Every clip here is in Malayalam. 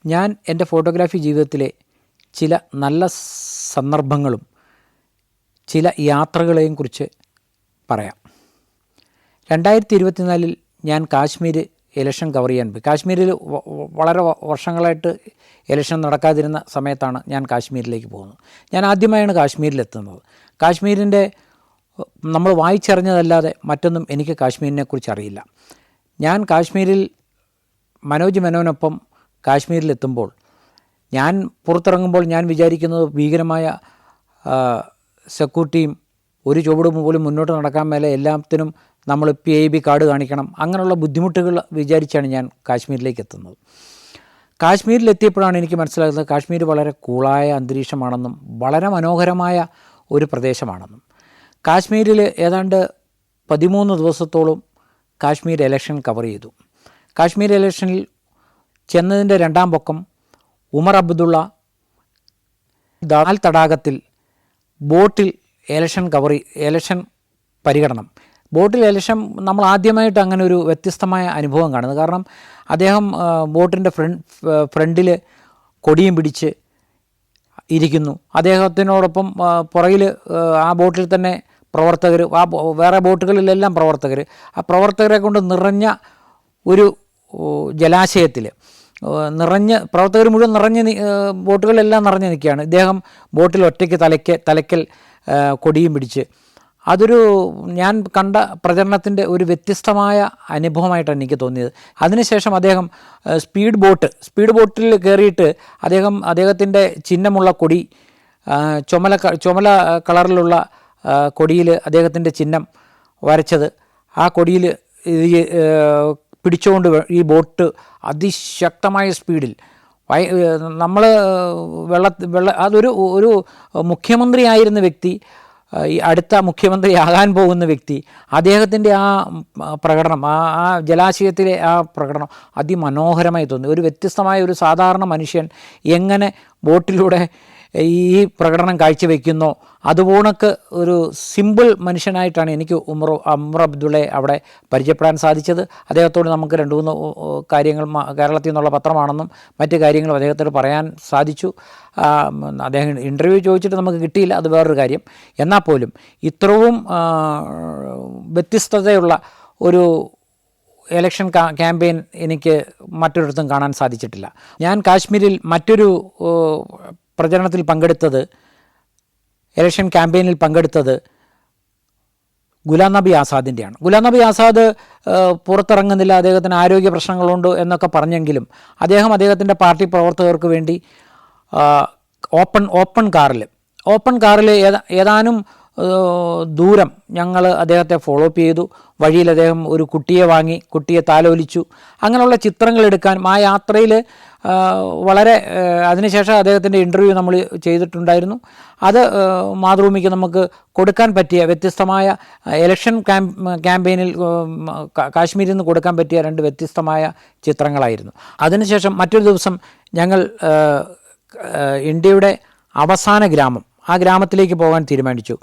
ഞാൻ എൻ്റെ ഫോട്ടോഗ്രാഫി ജീവിതത്തിലെ ചില നല്ല സന്ദർഭങ്ങളും ചില യാത്രകളെയും കുറിച്ച് പറയാം. 2024 ഞാൻ കാശ്മീർ ഇലക്ഷൻ കവർ ചെയ്യാൻ പോയി. കാശ്മീരിൽ വളരെ വർഷങ്ങളായിട്ട് ഇലക്ഷൻ നടക്കാതിരുന്ന സമയത്താണ് ഞാൻ കാശ്മീരിലേക്ക് പോകുന്നത്. ഞാൻ ആദ്യമായാണ് കാശ്മീരിലെത്തുന്നത്. കാശ്മീരിൻ്റെ നമ്മൾ വായിച്ചറിഞ്ഞതല്ലാതെ മറ്റൊന്നും എനിക്ക് കാശ്മീരിനെക്കുറിച്ച് അറിയില്ല. ഞാൻ കാശ്മീരിൽ മനോജ് മേനോനൊപ്പം കാശ്മീരിലെത്തുമ്പോൾ ഞാൻ പുറത്തിറങ്ങുമ്പോൾ ഞാൻ വിചാരിക്കുന്നത് ഭീകരമായ സെക്യൂരിറ്റിയും ഒരു ചുവട് പോലും മുന്നോട്ട് നടക്കാൻ മേലെ എല്ലാത്തിനും നമ്മൾ PIB കാർഡ് കാണിക്കണം, അങ്ങനെയുള്ള ബുദ്ധിമുട്ടുകൾ വിചാരിച്ചാണ് ഞാൻ കാശ്മീരിലേക്ക് എത്തുന്നത്. കാശ്മീരിലെത്തിയപ്പോഴാണ് എനിക്ക് മനസ്സിലാകുന്നത് കാശ്മീർ വളരെ കൂളായ അന്തരീക്ഷമാണെന്നും വളരെ മനോഹരമായ ഒരു പ്രദേശമാണെന്നും. കാശ്മീരിൽ ഏതാണ്ട് 13 ദിവസത്തോളം കാശ്മീർ ഇലക്ഷൻ കവർ ചെയ്തു. കാശ്മീർ ഇലക്ഷനിൽ ചെന്നതിൻ്റെ രണ്ടാം പൊക്കം ഉമർ അബ്ദുള്ള ദാൽ തടാകത്തിൽ ബോട്ടിൽ ഇലക്ഷൻ പരിഗണനം. ബോട്ടിൽ ഇലക്ഷൻ നമ്മൾ ആദ്യമായിട്ട് അങ്ങനെ ഒരു വ്യത്യസ്തമായ അനുഭവം കാണുന്നത്. കാരണം അദ്ദേഹം ബോട്ടിൻ്റെ ഫ്രണ്ടിൽ കൊടിയും പിടിച്ച് ഇരിക്കുന്നു. അദ്ദേഹത്തിനോടൊപ്പം പുറകിൽ ആ ബോട്ടിൽ തന്നെ പ്രവർത്തകർ, വേറെ ബോട്ടുകളിലെല്ലാം പ്രവർത്തകർ, ആ പ്രവർത്തകരെ കൊണ്ട് നിറഞ്ഞ ഒരു ജലാശയത്തിൽ പ്രവർത്തകർ മുഴുവൻ ബോട്ടുകളെല്ലാം നിറഞ്ഞ് നിൽക്കുകയാണ്. ഇദ്ദേഹം ബോട്ടിൽ ഒറ്റയ്ക്ക് തലയ്ക്കൽ കൊടിയും പിടിച്ച്. അതൊരു ഞാൻ കണ്ട പ്രചരണത്തിൻ്റെ ഒരു വ്യത്യസ്തമായ അനുഭവമായിട്ടാണ് എനിക്ക് തോന്നിയത്. അതിനുശേഷം അദ്ദേഹം സ്പീഡ് ബോട്ടിൽ കയറിയിട്ട് അദ്ദേഹത്തിൻ്റെ ചിഹ്നമുള്ള കൊടി, ചുമല കളറിലുള്ള കൊടിയിൽ അദ്ദേഹത്തിൻ്റെ ചിഹ്നം വരച്ചത്, ആ കൊടിയിൽ പിടിച്ചുകൊണ്ട് ഈ ബോട്ട് അതിശക്തമായ സ്പീഡിൽ നമ്മൾ അതൊരു മുഖ്യമന്ത്രിയായിരുന്ന വ്യക്തി, ഈ അടുത്ത മുഖ്യമന്ത്രിയാകാൻ പോകുന്ന വ്യക്തി, അദ്ദേഹത്തിൻ്റെ ആ പ്രകടനം, ആ ജലാശയത്തിലെ ആ പ്രകടനം അതിമനോഹരമായി തോന്നി. ഒരു വ്യത്യസ്തമായ ഒരു സാധാരണ മനുഷ്യൻ എങ്ങനെ ബോട്ടിലൂടെ ഈ പ്രകടനം കാഴ്ചവെക്കുന്നോ അതുപോണക്ക് ഒരു സിമ്പിൾ മനുഷ്യനായിട്ടാണ് എനിക്ക് ഉമർ അബ്ദുള്ളയെ അവിടെ പരിചയപ്പെടാൻ സാധിച്ചത്. അദ്ദേഹത്തോട് നമുക്ക് 2-3 കാര്യങ്ങൾ കേരളത്തിൽ നിന്നുള്ള പത്രമാണെന്നും മറ്റ് കാര്യങ്ങളും അദ്ദേഹത്തോട് പറയാൻ സാധിച്ചു. അദ്ദേഹം ഇൻ്റർവ്യൂ ചോദിച്ചിട്ട് നമുക്ക് കിട്ടിയില്ല, അത് വേറൊരു കാര്യം. എന്നാൽ പോലും ഇത്രയും വ്യത്യസ്തതയുള്ള ഒരു ഇലക്ഷൻ ക്യാമ്പയിൻ എനിക്ക് മറ്റൊരിടത്തും കാണാൻ സാധിച്ചിട്ടില്ല. ഞാൻ കാശ്മീരിൽ മറ്റൊരു പ്രചരണത്തിൽ പങ്കെടുത്തത്, ഇലക്ഷൻ ക്യാമ്പയിനിൽ പങ്കെടുത്തത് ഗുലാം നബി ആസാദിൻ്റെയാണ്. ഗുലാം നബി ആസാദ് പുറത്തിറങ്ങുന്നില്ല, അദ്ദേഹത്തിന് ആരോഗ്യ പ്രശ്നങ്ങളുണ്ട് എന്നൊക്കെ പറഞ്ഞെങ്കിലും അദ്ദേഹത്തിൻ്റെ പാർട്ടി പ്രവർത്തകർക്ക് വേണ്ടി ഓപ്പൺ കാറിൽ ഏതാനും ദൂരം ഞങ്ങൾ അദ്ദേഹത്തെ ഫോളോ അപ്പ് ചെയ്തു. വഴിയിൽ അദ്ദേഹം ഒരു കുട്ടിയെ താലോലിച്ചു. അങ്ങനെയുള്ള ചിത്രങ്ങൾ എടുക്കാനും ആ യാത്രയിൽ വളരെ അതിനുശേഷം അദ്ദേഹത്തിൻ്റെ ഇൻ്റർവ്യൂ നമ്മൾ ചെയ്തിട്ടുണ്ടായിരുന്നു. അത് മാതൃഭൂമിക്ക് നമുക്ക് കൊടുക്കാൻ പറ്റിയ വ്യത്യസ്തമായ ഇലക്ഷൻ ക്യാമ്പയിനിൽ കാശ്മീരിൽ നിന്ന് കൊടുക്കാൻ പറ്റിയ 2 വ്യത്യസ്തമായ ചിത്രങ്ങളായിരുന്നു. അതിനുശേഷം മറ്റൊരു ദിവസം ഞങ്ങൾ ഇന്ത്യയുടെ അവസാന ഗ്രാമം, ആ ഗ്രാമത്തിലേക്ക് പോകാൻ തീരുമാനിച്ചു.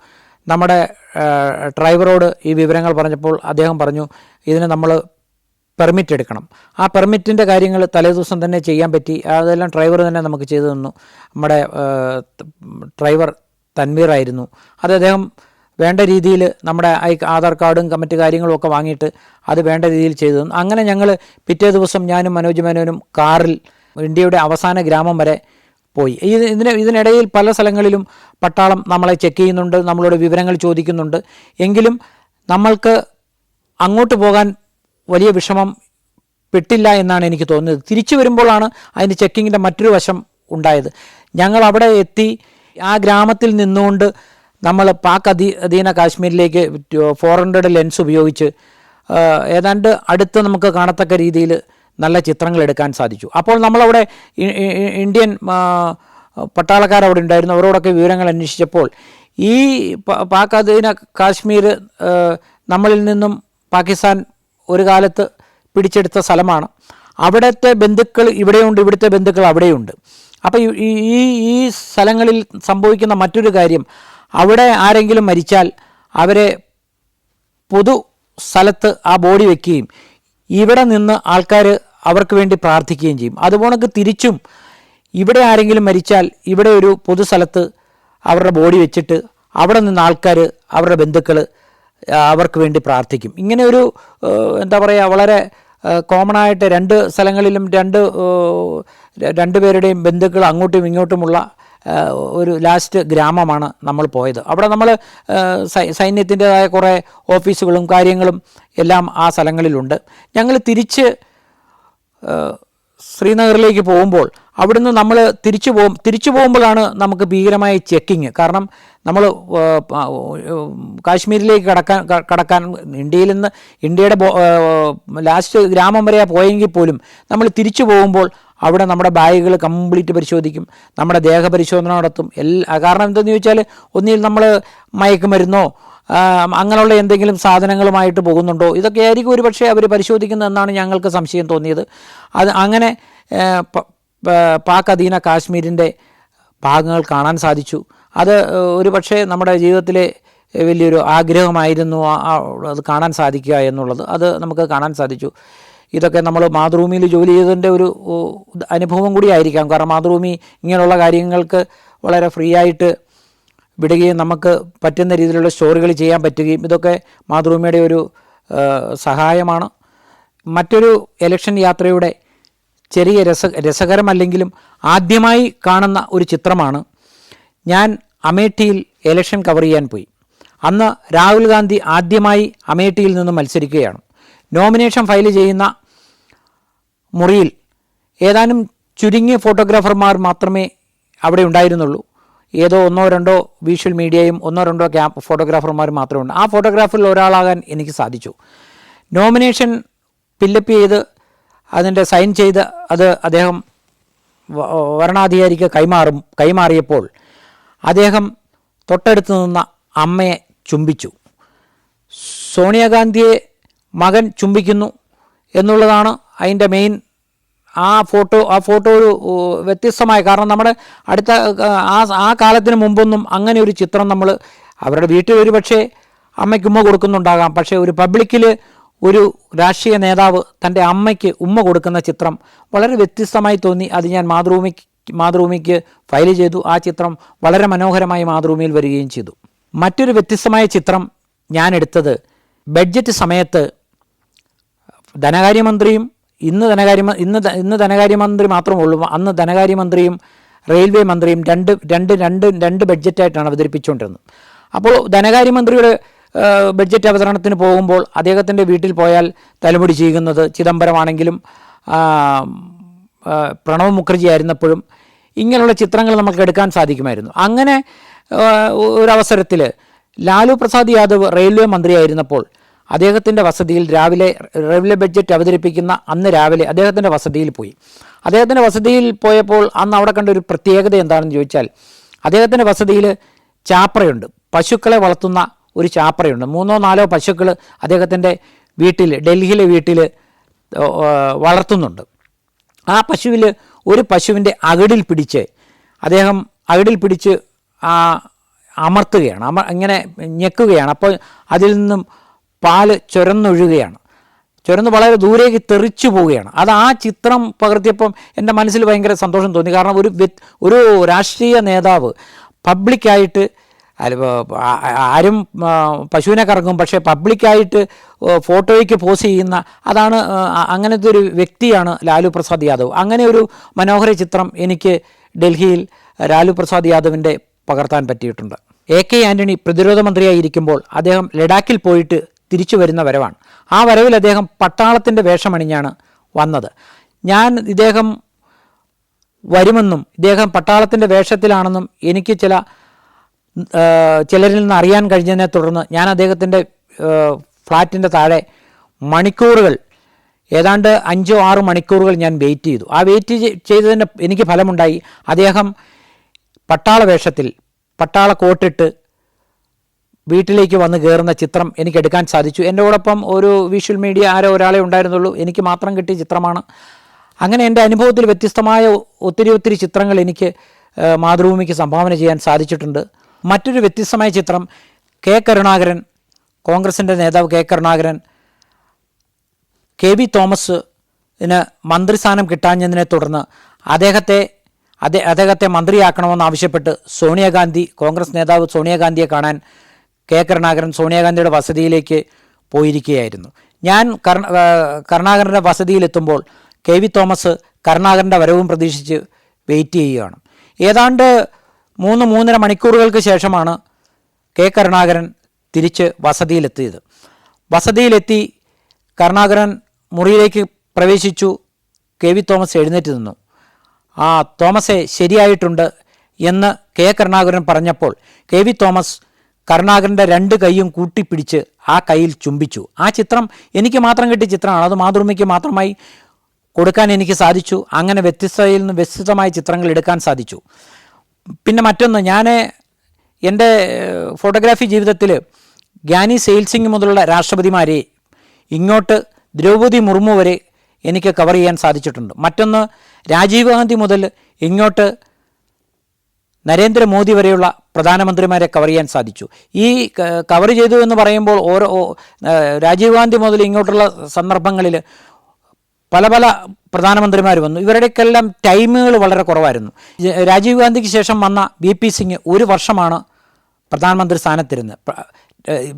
നമ്മുടെ ഡ്രൈവറോട് ഈ വിവരങ്ങൾ പറഞ്ഞപ്പോൾ അദ്ദേഹം പറഞ്ഞു ഇതിന് നമ്മൾ പെർമിറ്റ് എടുക്കണം. ആ പെർമിറ്റിൻ്റെ കാര്യങ്ങൾ തലേദിവസം തന്നെ ചെയ്യാൻ പറ്റി. അതെല്ലാം ഡ്രൈവർ തന്നെ നമുക്ക് ചെയ്തു തന്നു. നമ്മുടെ ഡ്രൈവർ തൻവീറായിരുന്നു. അദ്ദേഹം വേണ്ട രീതിയിൽ നമ്മുടെ ആധാർ കാർഡും മറ്റ് കാര്യങ്ങളും ഒക്കെ വാങ്ങിയിട്ട് അത് വേണ്ട രീതിയിൽ ചെയ്തു തന്നു. അങ്ങനെ ഞങ്ങൾ പിറ്റേ ദിവസം ഞാനും മനോജ് മേനോനും കാറിൽ ഇന്ത്യയുടെ അവസാന ഗ്രാമം വരെ പോയി. ഇതിനിടയിൽ പല സ്ഥലങ്ങളിലും പട്ടാളം നമ്മളെ ചെക്ക് ചെയ്യുന്നുണ്ട്, നമ്മളോട് വിവരങ്ങൾ ചോദിക്കുന്നുണ്ട്. എങ്കിലും നമ്മൾക്ക് അങ്ങോട്ട് പോകാൻ വലിയ വിഷമം പെട്ടില്ല എന്നാണ് എനിക്ക് തോന്നുന്നത്. തിരിച്ചു വരുമ്പോഴാണ് അതിൻ്റെ ചെക്കിങ്ങിൻ്റെ മറ്റൊരു വശം ഉണ്ടായത്. ഞങ്ങൾ അവിടെ എത്തി ആ ഗ്രാമത്തിൽ നിന്നുകൊണ്ട് നമ്മൾ പാക് അധീന കാശ്മീരിലേക്ക് 400 ലെൻസ് ഉപയോഗിച്ച് ഏതാണ്ട് അടുത്ത് നമുക്ക് കാണത്തക്ക രീതിയിൽ നല്ല ചിത്രങ്ങൾ എടുക്കാൻ സാധിച്ചു. അപ്പോൾ നമ്മളവിടെ ഇന്ത്യൻ പട്ടാളക്കാരവിടെ ഉണ്ടായിരുന്നു. അവരോടൊക്കെ വിവരങ്ങൾ അന്വേഷിച്ചപ്പോൾ ഈ പാക് അധീന കാശ്മീർ നമ്മളിൽ നിന്നും പാകിസ്ഥാൻ ഒരു കാലത്ത് പിടിച്ചെടുത്ത സ്ഥലമാണ്. അവിടുത്തെ ബന്ധുക്കൾ ഇവിടെയുണ്ട്, ഇവിടുത്തെ ബന്ധുക്കൾ അവിടെയുണ്ട്. അപ്പോൾ ഈ സ്ഥലങ്ങളിൽ സംഭവിക്കുന്ന മറ്റൊരു കാര്യം, അവിടെ ആരെങ്കിലും മരിച്ചാൽ അവരെ പൊതു സ്ഥലത്ത് ആ ബോഡി വയ്ക്കുകയും ഇവിടെ നിന്ന് ആൾക്കാർ അവർക്ക് വേണ്ടി പ്രാർത്ഥിക്കുകയും ചെയ്യും. അതുപോലെ തിരിച്ചും ഇവിടെ ആരെങ്കിലും മരിച്ചാൽ ഇവിടെ ഒരു പൊതുസ്ഥലത്ത് അവരുടെ ബോഡി വെച്ചിട്ട് അവിടെ നിന്ന് ആൾക്കാർ, അവരുടെ ബന്ധുക്കൾ അവർക്ക് വേണ്ടി പ്രാർത്ഥിക്കും. ഇങ്ങനെ ഒരു എന്താ പറയുക, വളരെ കോമണായിട്ട് രണ്ട് സ്ഥലങ്ങളിലും രണ്ട് പേരുടെയും ബന്ധുക്കൾ അങ്ങോട്ടും ഇങ്ങോട്ടുമുള്ള ഒരു ലാസ്റ്റ് ഗ്രാമമാണ് നമ്മൾ പോയത്. അവിടെ നമ്മൾ സൈന്യത്തിൻ്റെതായ കുറേ ഓഫീസുകളും കാര്യങ്ങളും എല്ലാം ആ സ്ഥലങ്ങളിലുണ്ട്. ഞങ്ങൾ തിരിച്ച് ശ്രീനഗറിലേക്ക് പോകുമ്പോൾ അവിടുന്ന് നമ്മൾ തിരിച്ചു പോകുമ്പോഴാണ് നമുക്ക് ഭീകരമായ ചെക്കിങ്. കാരണം നമ്മൾ കാശ്മീരിലേക്ക് കടക്കാൻ ഇന്ത്യയുടെ ലാസ്റ്റ് ഗ്രാമം വരെ പോയെങ്കിൽ പോലും നമ്മൾ തിരിച്ചു പോകുമ്പോൾ അവിടെ നമ്മുടെ ബാഗുകൾ കംപ്ലീറ്റ് പരിശോധിക്കും, നമ്മുടെ ദേഹപരിശോധന നടത്തും. കാരണം എന്തെന്ന് ചോദിച്ചാൽ, ഒന്നിൽ നമ്മൾ മയക്കുമരുന്നോ അങ്ങനെയുള്ള എന്തെങ്കിലും സാധനങ്ങളുമായിട്ട് പോകുന്നുണ്ടോ, ഇതൊക്കെ ആയിരിക്കും ഒരു പക്ഷേ അവർ പരിശോധിക്കുന്നതെന്നാണ് ഞങ്ങൾക്ക് സംശയം തോന്നിയത്. അങ്ങനെ പാക് അധീന കാശ്മീരിൻ്റെ ഭാഗങ്ങൾ കാണാൻ സാധിച്ചു. അത് ഒരു പക്ഷേ നമ്മുടെ ജീവിതത്തിലെ വലിയൊരു ആഗ്രഹമായിരുന്നു അത് കാണാൻ സാധിക്കുക എന്നുള്ളത്. അത് നമുക്ക് കാണാൻ സാധിച്ചു. ഇതൊക്കെ നമ്മൾ മാതൃഭൂമിയിൽ ജോലി ചെയ്തതിൻ്റെ ഒരു അനുഭവം കൂടി ആയിരിക്കാം. കാരണം മാതൃഭൂമി ഇങ്ങനെയുള്ള കാര്യങ്ങൾക്ക് വളരെ ഫ്രീ ആയിട്ട് വിടുകയും നമുക്ക് പറ്റുന്ന രീതിയിലുള്ള സ്റ്റോറികൾ ചെയ്യാൻ പറ്റുകയും ഇതൊക്കെ മാതൃഭൂമിയുടെ ഒരു സഹായമാണ്. മറ്റൊരു ഇലക്ഷൻ യാത്രയുടെ ചെറിയ രസകരമല്ലെങ്കിലും ആദ്യമായി കാണുന്ന ഒരു ചിത്രമാണ്. ഞാൻ അമേഠിയിൽ ഇലക്ഷൻ കവർ ചെയ്യാൻ പോയി. അന്ന് രാഹുൽ ഗാന്ധി ആദ്യമായി അമേഠിയിൽ നിന്ന് മത്സരിക്കുകയാണ്. നോമിനേഷൻ ഫയൽ ചെയ്യുന്ന മുറിയിൽ ഏതാനും ചുരുങ്ങിയ ഫോട്ടോഗ്രാഫർമാർ മാത്രമേ അവിടെ ഉണ്ടായിരുന്നുള്ളൂ. ഏതോ ഒന്നോ രണ്ടോ വിഷ്വൽ മീഡിയയും ഒന്നോ രണ്ടോ ഫോട്ടോഗ്രാഫർമാരും മാത്രമേ ഉണ്ട്. ആ ഫോട്ടോഗ്രാഫറിൽ ഒരാളാകാൻ എനിക്ക് സാധിച്ചു. നോമിനേഷൻ ഫില്ലപ്പ് ചെയ്ത് അതിൻ്റെ സൈൻ ചെയ്ത് അത് അദ്ദേഹം വരണാധികാരിക്ക് കൈമാറിയപ്പോൾ അദ്ദേഹം തൊട്ടടുത്ത് നിന്ന അമ്മയെ ചുംബിച്ചു. സോണിയാഗാന്ധിയെ മകൻ ചുംബിക്കുന്നു എന്നുള്ളതാണ് അതിൻ്റെ മെയിൻ. ആ ഫോട്ടോ ഒരു വ്യത്യസ്തമായ, കാരണം നമ്മുടെ അടുത്ത ആ കാലത്തിന് മുമ്പൊന്നും അങ്ങനെ ഒരു ചിത്രം നമ്മൾ അവരുടെ വീട്ടിൽ ഒരു പക്ഷേ അമ്മയ്ക്ക് ഉമ്മ കൊടുക്കുന്നുണ്ടാകാം. പക്ഷേ ഒരു പബ്ലിക്കിൽ ഒരു രാഷ്ട്രീയ നേതാവ് തൻ്റെ അമ്മയ്ക്ക് ഉമ്മ കൊടുക്കുന്ന ചിത്രം വളരെ വ്യത്യസ്തമായി തോന്നി. അത് ഞാൻ മാതൃഭൂമിക്ക് ഫയൽ ചെയ്തു. ആ ചിത്രം വളരെ മനോഹരമായി മാതൃഭൂമിയിൽ വരികയും ചെയ്തു. മറ്റൊരു വ്യത്യസ്തമായ ചിത്രം ഞാൻ എടുത്തത് ബഡ്ജറ്റ് സമയത്ത് ധനകാര്യമന്ത്രിയും ഇന്ന് ധനകാര്യമന്ത്രി മാത്രമേ ഉള്ളൂ. അന്ന് ധനകാര്യമന്ത്രിയും റെയിൽവേ മന്ത്രിയും രണ്ട് ബഡ്ജറ്റായിട്ടാണ് അവതരിപ്പിച്ചുകൊണ്ടിരുന്നത്. അപ്പോൾ ധനകാര്യമന്ത്രിയുടെ ബഡ്ജറ്റ് അവതരണത്തിന് പോകുമ്പോൾ അദ്ദേഹത്തിൻ്റെ വീട്ടിൽ പോയാൽ തലമുടി ചെയ്യുന്നത് ചിദംബരമാണെങ്കിലും പ്രണവ് മുഖർജി ആയിരുന്നപ്പോഴും ഇങ്ങനെയുള്ള ചിത്രങ്ങൾ നമുക്ക് എടുക്കാൻ സാധിക്കുമായിരുന്നു. അങ്ങനെ ഒരവസരത്തിൽ ലാലു പ്രസാദ് യാദവ് റെയിൽവേ മന്ത്രിയായിരുന്നപ്പോൾ അദ്ദേഹത്തിൻ്റെ വസതിയിൽ റെയിൽവേ ബഡ്ജറ്റ് അവതരിപ്പിക്കുന്ന അന്ന് രാവിലെ അദ്ദേഹത്തിൻ്റെ വസതിയിൽ പോയി. അദ്ദേഹത്തിൻ്റെ വസതിയിൽ പോയപ്പോൾ അന്ന് അവിടെ കണ്ട ഒരു പ്രത്യേകത എന്താണെന്ന് ചോദിച്ചാൽ, അദ്ദേഹത്തിൻ്റെ വസതിയിൽ ചാപ്രയുണ്ട്. പശുക്കളെ വളർത്തുന്ന ഒരു ചാപ്രയുണ്ട്. 3-4 പശുക്കൾ അദ്ദേഹത്തിൻ്റെ ഡൽഹിയിലെ വീട്ടിൽ വളർത്തുന്നുണ്ട്. ആ ഒരു പശുവിൻ്റെ അകിടിൽ പിടിച്ച് അമർത്തുകയാണ്, ഇങ്ങനെ ഞെക്കുകയാണ്. അപ്പോൾ അതിൽ നിന്നും പാല് ചുരന്ന് വളരെ ദൂരേക്ക് തെറിച്ചു പോവുകയാണ്. അത് ആ ചിത്രം പകർത്തിയപ്പം എൻ്റെ മനസ്സിൽ ഭയങ്കര സന്തോഷം തോന്നി. കാരണം ഒരു രാഷ്ട്രീയ നേതാവ് പബ്ലിക്കായിട്ട്, ആരും പശുവിനെ കറങ്ങും, പക്ഷേ പബ്ലിക്കായിട്ട് ഫോട്ടോയ്ക്ക് പോസ് ചെയ്യുന്ന അങ്ങനത്തെ ഒരു വ്യക്തിയാണ് ലാലു പ്രസാദ് യാദവ്. അങ്ങനെ ഒരു മനോഹര ചിത്രം എനിക്ക് ഡൽഹിയിൽ ലാലു പ്രസാദ് യാദവിൻ്റെ പകർത്താൻ പറ്റിയിട്ടുണ്ട്. AK ആൻ്റണി പ്രതിരോധ മന്ത്രിയായിരിക്കുമ്പോൾ അദ്ദേഹം ലഡാക്കിൽ പോയിട്ട് തിരിച്ചു വരുന്ന വരവാണ്. ആ വരവിൽ അദ്ദേഹം പട്ടാളത്തിൻ്റെ വേഷമണിഞ്ഞാണ് വന്നത്. ഇദ്ദേഹം വരുമെന്നും ഇദ്ദേഹം പട്ടാളത്തിൻ്റെ വേഷത്തിലാണെന്നും എനിക്ക് ചിലരിൽ നിന്ന് അറിയാൻ കഴിഞ്ഞതിനെ തുടർന്ന് ഞാൻ അദ്ദേഹത്തിൻ്റെ ഫ്ലാറ്റിൻ്റെ താഴെ മണിക്കൂറുകൾ, ഏതാണ്ട് 5-6 മണിക്കൂറുകൾ ഞാൻ വെയിറ്റ് ചെയ്തു. ആ വെയിറ്റ് ചെയ്തതിന് എനിക്ക് ഫലമുണ്ടായി. അദ്ദേഹം പട്ടാള വേഷത്തിൽ പട്ടാള കോട്ടിട്ട് വീട്ടിലേക്ക് വന്ന് കയറുന്ന ചിത്രം എനിക്ക് എടുക്കാൻ സാധിച്ചു. എൻ്റെ കൂടൊപ്പം ഒരു വിഷ്വൽ മീഡിയ ഒരാളെ ഉണ്ടായിരുന്നുള്ളൂ. എനിക്ക് മാത്രം കിട്ടിയ ചിത്രമാണ്. അങ്ങനെ എൻ്റെ അനുഭവത്തിൽ വ്യത്യസ്തമായ ഒത്തിരി ചിത്രങ്ങൾ എനിക്ക് മാതൃഭൂമിക്ക് സംഭാവന ചെയ്യാൻ സാധിച്ചിട്ടുണ്ട്. മറ്റൊരു വ്യത്യസ്തമായ ചിത്രം കോൺഗ്രസിൻ്റെ നേതാവ് കെ കരുണാകരൻ KV തോമസ് മന്ത്രിസ്ഥാനം കിട്ടാഞ്ഞതിനെ തുടർന്ന് അദ്ദേഹത്തെ മന്ത്രിയാക്കണമെന്നാവശ്യപ്പെട്ട് കോൺഗ്രസ് നേതാവ് സോണിയാഗാന്ധിയെ കാണാൻ കെ കരുണാകരൻ സോണിയാഗാന്ധിയുടെ വസതിയിലേക്ക് പോയിരിക്കുകയായിരുന്നു. ഞാൻ കരുണാകരൻ്റെ വസതിയിലെത്തുമ്പോൾ കെ വി തോമസ് കരുണാകരൻ്റെ വരവും പ്രതീക്ഷിച്ച് വെയിറ്റ് ചെയ്യുകയാണ്. ഏതാണ്ട് 3-3.5 മണിക്കൂറുകൾക്ക് ശേഷമാണ് കെ കരുണാകരൻ തിരിച്ച് വസതിയിലെത്തിയത്. വസതിയിലെത്തി കരുണാകരൻ മുറിയിലേക്ക് പ്രവേശിച്ചു. കെ വി തോമസ് എഴുന്നേറ്റ് നിന്നു. തോമസേ, ശരിയായിട്ടുണ്ട് എന്ന് കെ കരുണാകരൻ പറഞ്ഞപ്പോൾ കെ വി തോമസ് കരുണാകരൻ്റെ 2 കൈയും കൂട്ടിപ്പിടിച്ച് ആ കയ്യിൽ ചുംബിച്ചു. ആ ചിത്രം എനിക്ക് മാത്രം കിട്ടിയ ചിത്രമാണ്. അത് മാതൃഭൂമിക്ക് മാത്രമായി കൊടുക്കാൻ എനിക്ക് സാധിച്ചു. അങ്ങനെ വ്യത്യസ്തമായ ചിത്രങ്ങൾ എടുക്കാൻ സാധിച്ചു. പിന്നെ മറ്റൊന്ന്, ഞാൻ എൻ്റെ ഫോട്ടോഗ്രാഫി ജീവിതത്തിൽ ഗ്യാനി സെയിൽ സിംഗ് മുതലുള്ള രാഷ്ട്രപതിമാരെ ഇങ്ങോട്ട് ദ്രൗപദി മുർമു വരെ എനിക്ക് കവർ ചെയ്യാൻ സാധിച്ചിട്ടുണ്ട്. മറ്റൊന്ന്, രാജീവ് ഗാന്ധി മുതൽ ഇങ്ങോട്ട് നരേന്ദ്രമോദി വരെയുള്ള പ്രധാനമന്ത്രിമാരെ കവർ ചെയ്യാൻ സാധിച്ചു. ഈ കവർ ചെയ്തു എന്ന് പറയുമ്പോൾ രാജീവ് ഗാന്ധി മുതൽ ഇങ്ങോട്ടുള്ള സന്ദർഭങ്ങളിൽ പല പ്രധാനമന്ത്രിമാർ വന്നു. ഇവരുടെയൊക്കെല്ലാം ടൈമുകൾ വളരെ കുറവായിരുന്നു. രാജീവ് ഗാന്ധിക്ക് ശേഷം വന്ന VP സിംഗ് 1 വർഷമാണ് പ്രധാനമന്ത്രി സ്ഥാനത്തിരുന്നത്.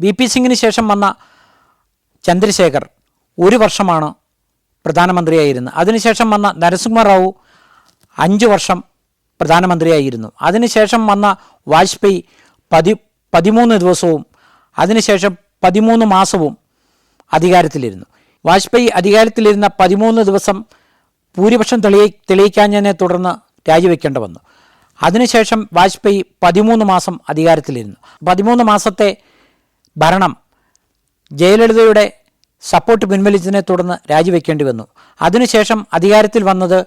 VP സിംഗിന് ശേഷം വന്ന ചന്ദ്രശേഖർ 1 വർഷമാണ് പ്രധാനമന്ത്രിയായിരുന്നത്. അതിനുശേഷം വന്ന നരസിംഹ റാവു 5 വർഷം പ്രധാനമന്ത്രിയായിരുന്നു. അതിനുശേഷം വന്ന വാജ്പേയി 13 ദിവസവും അതിനുശേഷം 13 മാസവും അധികാരത്തിലിരുന്നു. വാജ്പേയി അധികാരത്തിലിരുന്ന 13 ദിവസം ഭൂരിപക്ഷം തെളിയിക്കാഞ്ഞതിനെ തുടർന്ന് രാജിവെക്കേണ്ടി വന്നു. അതിനുശേഷം വാജ്പേയി 13 മാസം അധികാരത്തിലിരുന്നു. 13 മാസത്തെ ഭരണം ജയലളിതയുടെ സപ്പോർട്ട് പിൻവലിച്ചതിനെ തുടർന്ന് രാജിവെക്കേണ്ടി വന്നു. അതിനുശേഷം അധികാരത്തിൽ വന്നത്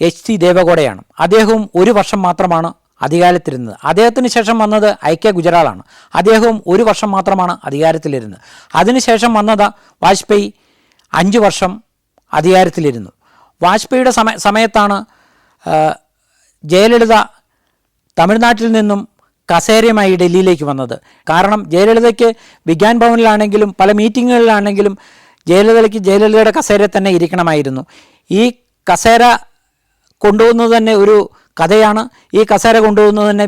HC ദേവഗൗഡയാണ്. അദ്ദേഹവും 1 വർഷം മാത്രമാണ് അധികാരത്തിലിരുന്നത്. അദ്ദേഹത്തിന് ശേഷം വന്നത് IK ഗുജറാളാണ്. അദ്ദേഹവും 1 വർഷം മാത്രമാണ് അധികാരത്തിലിരുന്നത്. അതിനുശേഷം വന്നത് വാജ്പേയി 5 വർഷം അധികാരത്തിലിരുന്നു. വാജ്പേയിയുടെ സമയത്താണ് ജയലളിത തമിഴ്നാട്ടിൽ നിന്നും കസേരയുമായി ഡൽഹിയിലേക്ക് വന്നത്. കാരണം ജയലളിതയ്ക്ക് വിജ്ഞാൻ ഭവനിലാണെങ്കിലും പല മീറ്റിങ്ങുകളിലാണെങ്കിലും ജയലളിതയുടെ കസേര തന്നെ ഇരിക്കണമായിരുന്നു. ഈ കസേര കൊണ്ടുപോകുന്നത് തന്നെ ഒരു കഥയാണ്. ഈ കസേര കൊണ്ടുപോകുന്നത് തന്നെ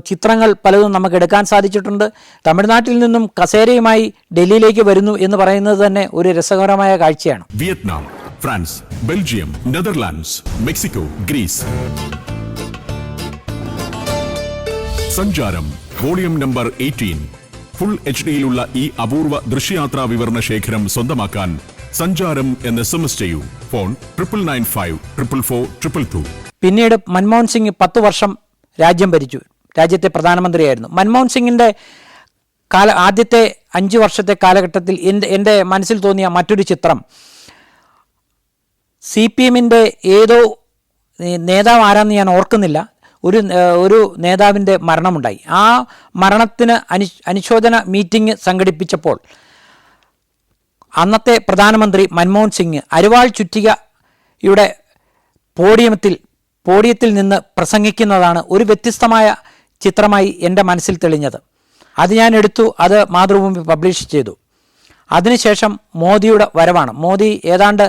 ചിത്രങ്ങൾ പലതും നമുക്ക് എടുക്കാൻ സാധിച്ചിട്ടുണ്ട്. തമിഴ്നാട്ടിൽ നിന്നും കസേരയുമായി ഡൽഹിയിലേക്ക് വരുന്നു എന്ന് പറയുന്നത് തന്നെ ഒരു രസകരമായ കാഴ്ചയാണ്. Vietnam, France, Belgium, Netherlands, Mexico, Greece. Sancharam volume number 18 full HDയിലുള്ള ഈ അപൂർവ ദൃശ്യയാത്രാ വിവരണ ശേഖരം സ്വന്തമാക്കാൻ സഞ്ചാരം എന്ന് SMS ചെയ്യൂ. ഫോൺ 99544422. പിന്നീട് മൻമോഹൻ സിംഗ് 10 വർഷം രാജ്യം ഭരിച്ചു. രാജ്യത്തെ പ്രധാനമന്ത്രിയായിരുന്നു. മൻമോഹൻ സിംഗിൻ്റെ ആദ്യത്തെ 5 വർഷത്തെ കാലഘട്ടത്തിൽ എൻ്റെ മനസ്സിൽ തോന്നിയ മറ്റൊരു ചിത്രം, CPMൻ്റെ ഏതോ നേതാവ് ആരാന്ന് ഞാൻ ഓർക്കുന്നില്ല, ഒരു നേതാവിൻ്റെ മരണമുണ്ടായി. ആ മരണത്തിന് അനുശോചന മീറ്റിംഗ് സംഘടിപ്പിച്ചപ്പോൾ അന്നത്തെ പ്രധാനമന്ത്രി മൻമോഹൻ സിംഗ് അരിവാൾ ചുറ്റികയുടെ പോഡിയത്തിൽ നിന്ന് പ്രസംഗിക്കുന്നതാണ് ഒരു വ്യത്യസ്തമായ ചിത്രമായി എൻ്റെ മനസ്സിൽ തെളിഞ്ഞത്. അത് ഞാൻ എടുത്തു, അത് മാതൃഭൂമി പബ്ലിഷ് ചെയ്തു. അതിനുശേഷം മോദിയുടെ വരവാണ്. മോദി ഏതാണ്ട്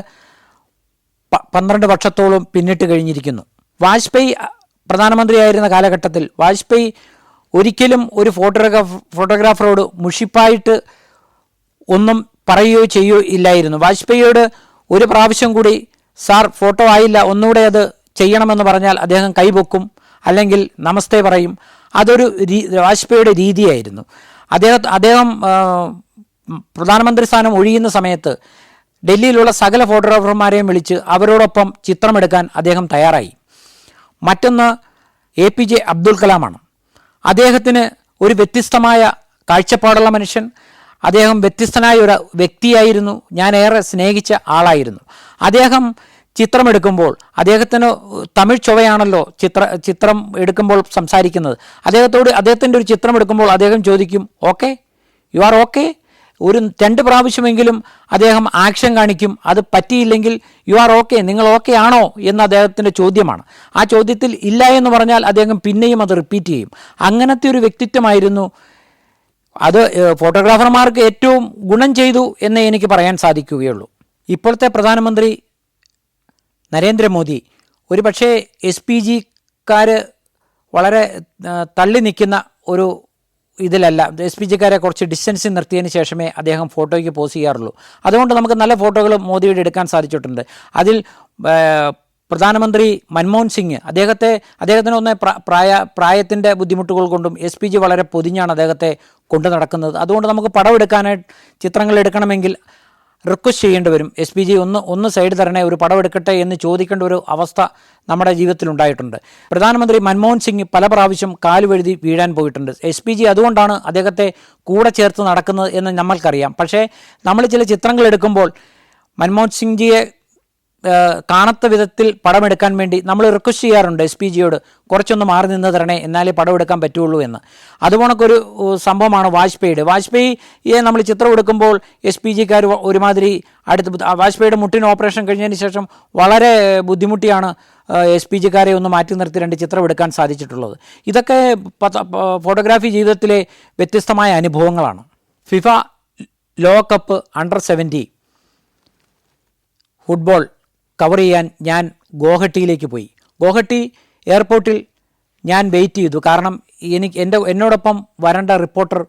12 വർഷത്തോളം പിന്നിട്ട് കഴിഞ്ഞിരിക്കുന്നു. വാജ്പേയി പ്രധാനമന്ത്രിയായിരുന്ന കാലഘട്ടത്തിൽ വാജ്പേയി ഒരിക്കലും ഒരു ഫോട്ടോഗ്രാഫറോട് മുഷിപ്പായിട്ട് ഒന്നും പറയുകയോ ചെയ്യുകയോ ഇല്ലായിരുന്നു. വാജ്പേയിയോട് ഒരു പ്രാവശ്യം കൂടി സാർ ഫോട്ടോ ആയില്ല, ഒന്നുകൂടെ അത് ചെയ്യണമെന്ന് പറഞ്ഞാൽ അദ്ദേഹം കൈപൊക്കും, അല്ലെങ്കിൽ നമസ്തേ പറയും. അതൊരു വാജ്പേയിയുടെ രീതിയായിരുന്നു. അദ്ദേഹം പ്രധാനമന്ത്രി സ്ഥാനം ഒഴിയുന്ന സമയത്ത് ഡൽഹിയിലുള്ള സകല ഫോട്ടോഗ്രാഫർമാരെയും വിളിച്ച് അവരോടൊപ്പം ചിത്രമെടുക്കാൻ അദ്ദേഹം തയ്യാറായി. മറ്റൊന്ന് APJ അബ്ദുൽ കലാമാണ്. അദ്ദേഹത്തിന് ഒരു വ്യത്യസ്തമായ കാഴ്ചപ്പാടുള്ള മനുഷ്യൻ, അദ്ദേഹം വ്യത്യസ്തനായ ഒരു വ്യക്തിയായിരുന്നു. ഞാൻ ഏറെ സ്നേഹിച്ച ആളായിരുന്നു. അദ്ദേഹം ചിത്രമെടുക്കുമ്പോൾ അദ്ദേഹത്തിന് തമിഴ് ചൊവ്വയാണല്ലോ ചിത്രം എടുക്കുമ്പോൾ സംസാരിക്കുന്നത്. അദ്ദേഹത്തിൻ്റെ ഒരു ചിത്രം എടുക്കുമ്പോൾ അദ്ദേഹം ചോദിക്കും, ഓക്കെ, യു ആർ ഓക്കെ. ഒരു 2 പ്രാവശ്യമെങ്കിലും അദ്ദേഹം ആക്ഷൻ കാണിക്കും. അത് പറ്റിയില്ലെങ്കിൽ യു ആർ ഓക്കെ, നിങ്ങൾ ഓക്കെ ആണോ എന്ന് അദ്ദേഹത്തിൻ്റെ ചോദ്യമാണ്. ആ ചോദ്യത്തിൽ ഇല്ല എന്ന് പറഞ്ഞാൽ അദ്ദേഹം പിന്നെയും അത് റിപ്പീറ്റ് ചെയ്യും. അങ്ങനത്തെ ഒരു വ്യക്തിത്വമായിരുന്നു. അത് ഫോട്ടോഗ്രാഫർമാർക്ക് ഏറ്റവും ഗുണം ചെയ്തു എന്നേ എനിക്ക് പറയാൻ സാധിക്കുകയുള്ളൂ. ഇപ്പോഴത്തെ പ്രധാനമന്ത്രി നരേന്ദ്രമോദി ഒരു പക്ഷേ SPG-ക്കാർ വളരെ തള്ളി നിൽക്കുന്ന ഒരു ഇതിലല്ല. SPG-ക്കാരെ കുറച്ച് ഡിസ്റ്റൻസിൽ നിർത്തിയതിന് ശേഷമേ അദ്ദേഹം ഫോട്ടോയ്ക്ക് പോസ് ചെയ്യാറുള്ളൂ. അതുകൊണ്ട് നമുക്ക് നല്ല ഫോട്ടോകൾ മോദിയുടെ എടുക്കാൻ സാധിച്ചിട്ടുണ്ട്. അതിൽ പ്രധാനമന്ത്രി മൻമോഹൻ സിംഗ് അദ്ദേഹത്തിന് ഒന്ന് പ്രായത്തിൻ്റെ ബുദ്ധിമുട്ടുകൾ കൊണ്ടും SPG വളരെ പൊതിഞ്ഞാണ് അദ്ദേഹത്തെ കൊണ്ടു നടക്കുന്നത്. അതുകൊണ്ട് നമുക്ക് പടം എടുക്കാനായിട്ട് ചിത്രങ്ങൾ എടുക്കണമെങ്കിൽ റിക്വസ്റ്റ് ചെയ്യേണ്ടി വരും. SPG ഒന്ന് സൈഡ് തരണേ, ഒരു പടം എടുക്കട്ടെ എന്ന് ചോദിക്കേണ്ട ഒരു അവസ്ഥ നമ്മുടെ ജീവിതത്തിലുണ്ടായിട്ടുണ്ട്. പ്രധാനമന്ത്രി മൻമോഹൻ സിംഗ് പല പ്രാവശ്യം കാലുവഴുതി വീഴാൻ പോയിട്ടുണ്ട്. SPG അതുകൊണ്ടാണ് അദ്ദേഹത്തെ കൂടെ ചേർത്ത് നടക്കുന്നത് എന്ന് നമ്മൾക്കറിയാം. പക്ഷേ നമ്മൾ ചില ചിത്രങ്ങൾ എടുക്കുമ്പോൾ മൻമോഹൻ സിംഗ്ജിയെ കാണാത്ത വിധത്തിൽ പടമെടുക്കാൻ വേണ്ടി നമ്മൾ റിക്വസ്റ്റ് ചെയ്യാറുണ്ട് SPG-യോട്, കുറച്ചൊന്ന് മാറി നിന്ന് തരണേ എന്നാലേ പടം എടുക്കാൻ പറ്റുള്ളൂ എന്ന്. അതുപോണക്കൊരു സംഭവമാണ് വാജ്പേയിയെ നമ്മൾ ചിത്രം എടുക്കുമ്പോൾ SPG-ക്കാർ ഒരുമാതിരി വാജ്പേയിയുടെ മുട്ടിന് ഓപ്പറേഷൻ കഴിഞ്ഞതിന് ശേഷം വളരെ ബുദ്ധിമുട്ടിയാണ് SPG-ക്കാരെ ഒന്ന് മാറ്റി നിർത്തി 2 ചിത്രം എടുക്കാൻ സാധിച്ചിട്ടുള്ളത്. ഇതൊക്കെ ഫോട്ടോഗ്രാഫി ജീവിതത്തിലെ വ്യത്യസ്തമായ അനുഭവങ്ങളാണ്. ഫിഫ ലോകകപ്പ് അണ്ടർ-17 ഫുട്ബോൾ കവർ ചെയ്യാൻ ഞാൻ ഗോഹട്ടിയിലേക്ക് പോയി. ഗോഹട്ടി എയർപോർട്ടിൽ ഞാൻ വെയിറ്റ് ചെയ്തു. കാരണം എന്നോടൊപ്പം വരേണ്ട റിപ്പോർട്ടർ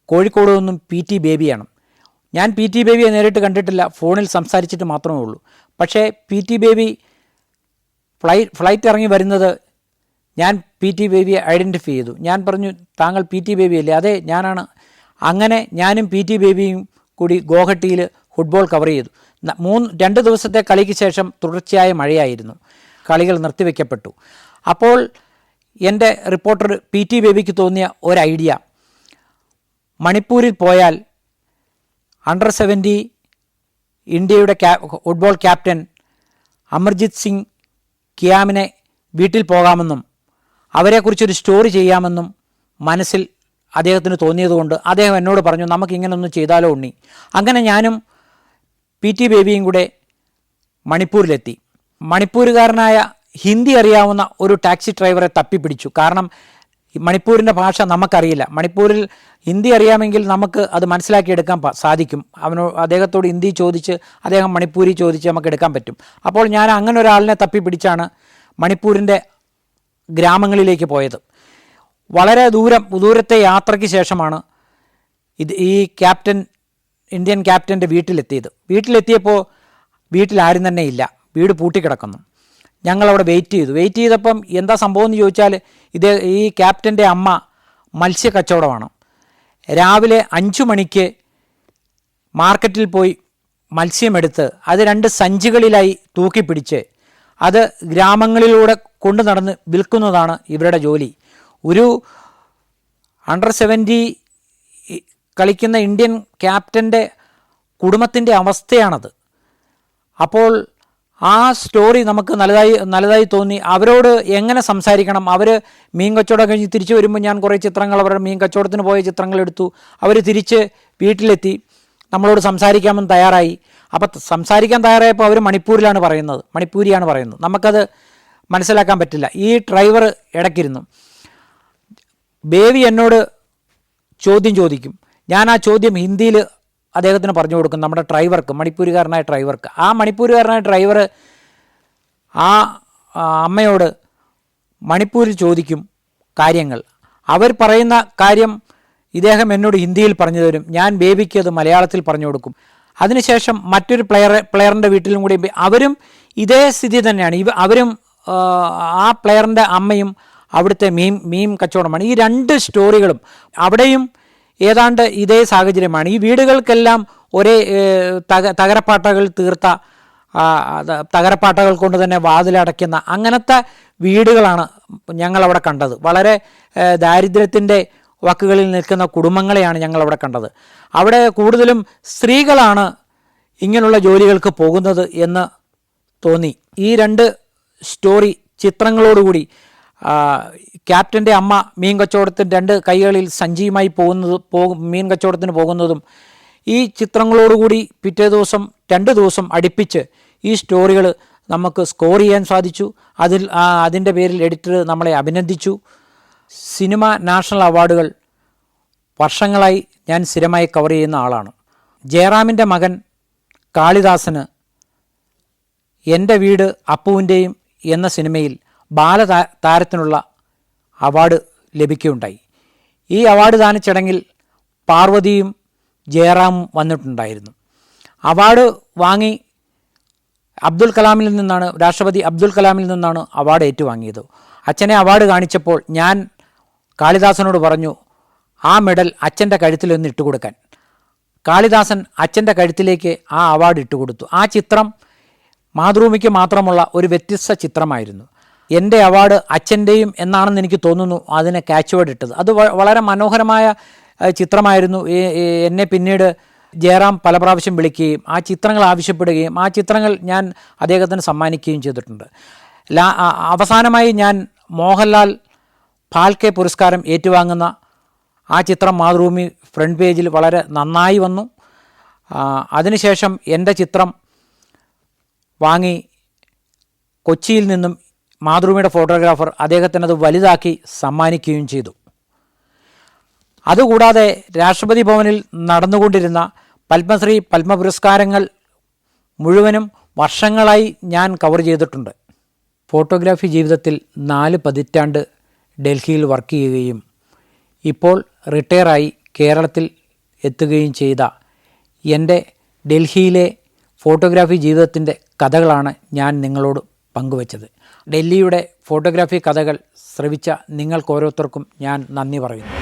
കോഴിക്കോട് നിന്നും PT ബേബിയാണ്. ഞാൻ PT ബേബിയെ നേരിട്ട് കണ്ടിട്ടില്ല, ഫോണിൽ സംസാരിച്ചിട്ട് മാത്രമേ ഉള്ളൂ. പക്ഷേ PT ബേബി ഫ്ലൈറ്റ് ഇറങ്ങി വരുന്നത് ഞാൻ PT ബേബിയെ ഐഡൻറ്റിഫൈ ചെയ്തു. ഞാൻ പറഞ്ഞു, താങ്കൾ PT ബേബി അല്ലേ? അതെ, ഞാനാണ്. അങ്ങനെ ഞാനും PT ബേബിയും കൂടി ഗോഹട്ടിയിൽ ഫുട്ബോൾ കവർ ചെയ്തു. 2 ദിവസത്തെ കളിക്ക് ശേഷം തുടർച്ചയായ മഴയായിരുന്നു. കളികൾ നിർത്തിവെക്കപ്പെട്ടു. അപ്പോൾ എൻ്റെ റിപ്പോർട്ടർ PT ബേബിക്ക് തോന്നിയ ഒരു ഐഡിയ, മണിപ്പൂരിൽ പോയാൽ അണ്ടർ-17 ഇന്ത്യയുടെ ഫുട്ബോൾ ക്യാപ്റ്റൻ അമർജിത് സിംഗ് കിയാമിനെ വീട്ടിൽ പോകാമെന്നും അവരെക്കുറിച്ചൊരു സ്റ്റോറി ചെയ്യാമെന്നും മനസ്സിൽ അദ്ദേഹത്തിന് തോന്നിയതുകൊണ്ട് അദ്ദേഹം എന്നോട് പറഞ്ഞു, നമുക്കിങ്ങനൊന്നും ചെയ്താലോ ഉണ്ണി. അങ്ങനെ ഞാനും PT ബേബിയും കൂടെ മണിപ്പൂരിലെത്തി. മണിപ്പൂരുകാരനായ ഹിന്ദി അറിയാവുന്ന ഒരു ടാക്സി ഡ്രൈവറെ തപ്പിപ്പിടിച്ചു. കാരണം മണിപ്പൂരിൻ്റെ ഭാഷ നമുക്കറിയില്ല. മണിപ്പൂരിൽ ഹിന്ദി അറിയാമെങ്കിൽ നമുക്ക് അത് മനസ്സിലാക്കിയെടുക്കാൻ സാധിക്കും. അദ്ദേഹത്തോട് ഹിന്ദി ചോദിച്ച് അദ്ദേഹം മണിപ്പൂരി ചോദിച്ച് നമുക്ക് എടുക്കാൻ പറ്റും. അപ്പോൾ ഞാൻ അങ്ങനെ ഒരാളിനെ തപ്പിപ്പിടിച്ചാണ് മണിപ്പൂരിൻ്റെ ഗ്രാമങ്ങളിലേക്ക് പോയത്. വളരെ ദൂരത്തെ യാത്രയ്ക്ക് ശേഷമാണ് ഈ ഇന്ത്യൻ ക്യാപ്റ്റൻ്റെ വീട്ടിലെത്തിയപ്പോൾ വീട്ടിൽ ആരും തന്നെ ഇല്ല, വീട് പൂട്ടിക്കിടക്കുന്നു. ഞങ്ങളവിടെ വെയിറ്റ് ചെയ്തപ്പം എന്താ സംഭവം എന്ന് ചോദിച്ചാൽ, ഈ ക്യാപ്റ്റൻ്റെ അമ്മ മത്സ്യ കച്ചവടമാണ്. രാവിലെ 5 മണിക്ക് മാർക്കറ്റിൽ പോയി മത്സ്യമെടുത്ത് അത് 2 സഞ്ചികളിലായി തൂക്കിപ്പിടിച്ച് അത് ഗ്രാമങ്ങളിലൂടെ കൊണ്ടു നടന്ന് വിൽക്കുന്നതാണ് ഇവരുടെ ജോലി. ഒരു അണ്ടർ-17 കളിക്കുന്ന ഇന്ത്യൻ ക്യാപ്റ്റൻ്റെ കുടുംബത്തിൻ്റെ അവസ്ഥയാണത്. അപ്പോൾ ആ സ്റ്റോറി നമുക്ക് നല്ലതായി തോന്നി. അവരോട് എങ്ങനെ സംസാരിക്കണം, അവർ മീൻ കച്ചവടം കഴിഞ്ഞ് തിരിച്ചു വരുമ്പോൾ ഞാൻ കുറേ ചിത്രങ്ങൾ, അവരുടെ മീൻ കച്ചവടത്തിന് പോയ ചിത്രങ്ങൾ എടുത്തു. അവർ തിരിച്ച് വീട്ടിലെത്തി നമ്മളോട് സംസാരിക്കാമെന്ന് തയ്യാറായി. അപ്പോൾ സംസാരിക്കാൻ തയ്യാറായപ്പോൾ അവർ മണിപ്പൂരിയാണ് പറയുന്നത്. നമുക്കത് മനസ്സിലാക്കാൻ പറ്റില്ല. ഈ ഡ്രൈവർ ഇടയ്ക്കിരുന്നു. ബേബി എന്നോട് ചോദ്യം ചോദിക്കും. ഞാൻ ആ ചോദ്യം ഹിന്ദിയിൽ അദ്ദേഹത്തിന് പറഞ്ഞു കൊടുക്കും, നമ്മുടെ ഡ്രൈവർക്ക്, മണിപ്പൂരുകാരനായ ഡ്രൈവർക്ക്. ആ മണിപ്പൂരുകാരനായ ഡ്രൈവർ ആ അമ്മയോട് മണിപ്പൂരിൽ ചോദിക്കും കാര്യങ്ങൾ. അവർ പറയുന്ന കാര്യം ഇദ്ദേഹം എന്നോട് ഹിന്ദിയിൽ പറഞ്ഞു തരും. ഞാൻ ബേബിക്ക് അത് മലയാളത്തിൽ പറഞ്ഞു കൊടുക്കും. അതിനുശേഷം മറ്റൊരു പ്ലെയറിൻ്റെ വീട്ടിലും കൂടി അവരും ഇതേ സ്ഥിതി തന്നെയാണ്. അവരും ആ പ്ലെയറിൻ്റെ അമ്മയും അവിടുത്തെ മീൻ കച്ചവടമാണ്. ഈ 2 സ്റ്റോറികളും അവിടെയും ഏതാണ്ട് ഇതേ സാഹചര്യമാണ്. ഈ വീടുകൾക്കെല്ലാം ഒരേ തകരപ്പാട്ടകൾ തീർത്ത, തകരപ്പാട്ടകൾ കൊണ്ട് തന്നെ വാതിലടയ്ക്കുന്ന അങ്ങനത്തെ വീടുകളാണ് ഞങ്ങളവിടെ കണ്ടത്. വളരെ ദാരിദ്ര്യത്തിൻ്റെ വക്കുകളിൽ നിൽക്കുന്ന കുടുംബങ്ങളെയാണ് ഞങ്ങളവിടെ കണ്ടത്. അവിടെ കൂടുതലും സ്ത്രീകളാണ് ഇങ്ങനെയുള്ള ജോലികൾക്ക് പോകുന്നത് എന്ന് തോന്നി. ഈ 2 സ്റ്റോറി ചിത്രങ്ങളോടുകൂടി ക്യാപ്റ്റൻ്റെ അമ്മ മീൻ കച്ചവടത്തിന് 2 കൈകളിൽ സഞ്ചിയുമായി മീൻ കച്ചവടത്തിന് പോകുന്നതും ഈ ചിത്രങ്ങളോടുകൂടി പിറ്റേ ദിവസം 2 ദിവസം അടുപ്പിച്ച് ഈ സ്റ്റോറികൾ നമുക്ക് സ്കോർ ചെയ്യാൻ സാധിച്ചു. അതിൻ്റെ പേരിൽ എഡിറ്റർ നമ്മളെ അഭിനന്ദിച്ചു. സിനിമ നാഷണൽ അവാർഡുകൾ വർഷങ്ങളായി ഞാൻ സ്ഥിരമായി കവർ ചെയ്യുന്ന ആളാണ്. ജയറാമിൻ്റെ മകൻ കാളിദാസന് എൻ്റെ വീട് അപ്പുവിൻ്റെയും എന്ന സിനിമയിൽ ബാലതാരത്തിനുള്ള അവാർഡ് ലഭിക്കുകയുണ്ടായി. ഈ അവാർഡ് ദാന ചടങ്ങിൽ പാർവതിയും ജയറാമും വന്നിട്ടുണ്ടായിരുന്നു. അവാർഡ് വാങ്ങി രാഷ്ട്രപതി അബ്ദുൽ കലാമിൽ നിന്നാണ് അവാർഡ് ഏറ്റുവാങ്ങിയത്. അച്ഛനെ അവാർഡ് കാണിച്ചപ്പോൾ ഞാൻ കാളിദാസനോട് പറഞ്ഞു ആ മെഡൽ അച്ഛൻ്റെ കഴുത്തിലൊന്ന് ഇട്ടുകൊടുക്കാൻ. കാളിദാസൻ അച്ഛൻ്റെ കഴുത്തിലേക്ക് ആ അവാർഡ് ഇട്ടുകൊടുത്തു. ആ ചിത്രം മാതൃഭൂമിക്ക് മാത്രമുള്ള ഒരു വ്യത്യസ്ത ചിത്രമായിരുന്നു. എൻ്റെ അവാർഡ് അച്ഛൻ്റെയും എന്നാണെന്ന് എനിക്ക് തോന്നുന്നു അതിന് ക്യാച്ച് വേർഡ് ഇട്ടത്. അത് വളരെ മനോഹരമായ ചിത്രമായിരുന്നു. എന്നെ പിന്നീട് ജയറാം പല പ്രാവശ്യം വിളിക്കുകയും ആ ചിത്രങ്ങൾ ആവശ്യപ്പെടുകയും ആ ചിത്രങ്ങൾ ഞാൻ അദ്ദേഹത്തിന് സമ്മാനിക്കുകയും ചെയ്തിട്ടുണ്ട്. അവസാനമായി ഞാൻ മോഹൻലാൽ ഫാൽക്കെ പുരസ്കാരം ഏറ്റുവാങ്ങുന്ന ആ ചിത്രം മാതൃഭൂമി ഫ്രണ്ട് പേജിൽ വളരെ നന്നായി വന്നു. അതിനുശേഷം എൻ്റെ ചിത്രം വാങ്ങി കൊച്ചിയിൽ നിന്നും മാതൃഭൂമിയുടെ ഫോട്ടോഗ്രാഫർ അദ്ദേഹത്തിനത് വലുതാക്കി സമ്മാനിക്കുകയും ചെയ്തു. അതുകൂടാതെ രാഷ്ട്രപതി ഭവനിൽ നടന്നുകൊണ്ടിരുന്ന പത്മശ്രീ പത്മ പുരസ്കാരങ്ങൾ മുഴുവനും വർഷങ്ങളായി ഞാൻ കവർ ചെയ്തിട്ടുണ്ട്. ഫോട്ടോഗ്രാഫി ജീവിതത്തിൽ 4 പതിറ്റാണ്ട് ഡൽഹിയിൽ വർക്ക് ചെയ്യുകയും ഇപ്പോൾ റിട്ടയറായി കേരളത്തിൽ എത്തുകയും ചെയ്ത എൻ്റെ ഡൽഹിയിലെ ഫോട്ടോഗ്രാഫി ജീവിതത്തിൻ്റെ കഥകളാണ് ഞാൻ നിങ്ങളോട് പങ്കുവച്ചത്. ഡൽഹിയുടെ ഫോട്ടോഗ്രാഫി കഥകൾ ശ്രവിച്ച നിങ്ങൾക്ക് ഓരോരുത്തർക്കും ഞാൻ നന്ദി പറയുന്നു.